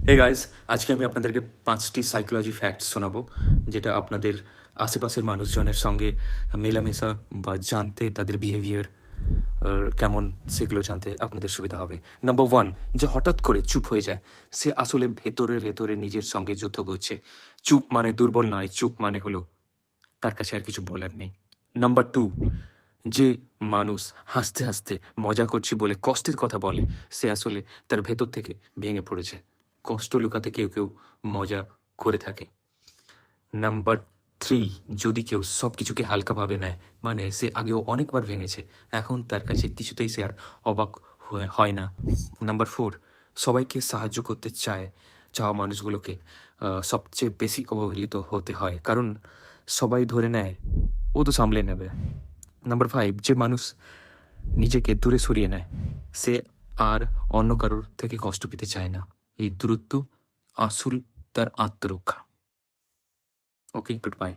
Hey guys, আজকে আমি আপনাদেরকে 5টি সাইকোলজি ফ্যাক্টস শোনাবো, যেটা আপনাদের আশেপাশের মানুষজনের সঙ্গে মেলামেশা বা জানতে তাদের বিহেভিয়ার কেমন সেগুলো জানতে আপনাদের সুবিধা হবে। নাম্বার 1, যে হঠাৎ করে চুপ হয়ে যায়, সে আসলে ভেতরে ভেতরে নিজের সঙ্গে যুদ্ধ করছে। চুপ মানে দুর্বল নয়, চুপ মানে হলো তার কাছে আর কিছু বলার নেই। নাম্বার 2, যে মানুষ হাসতে হাসতে মজা করছি বলে কষ্টের কথা বলে, সে আসলে তার ভেতর থেকে ভেঙে পড়েছে। কষ্ট লুকাতে কেউ কেউ মজা করে থাকে। নাম্বার 3, যদি কেউ সব কিছুকে হালকাভাবে নেয়, মানে সে আগেও অনেকবার ভেঙেছে, এখন তার কাছে কিছুতেই সে আর অবাক হয় না। নাম্বার 4, সবাইকে সাহায্য করতে চাওয়া মানুষগুলোকে সবচেয়ে বেশি অবহেলিত হতে হয়, কারণ সবাই ধরে নেয় ও তো সামলে নেবে। নাম্বার 5, যে মানুষ নিজেকে দূরে সরিয়ে নেয়, সে আর অন্য কারোর থেকে কষ্ট পেতে চায় না। এই দূরত্ব আসল তার আত্মরক্ষা। ওকে, গুড বাই।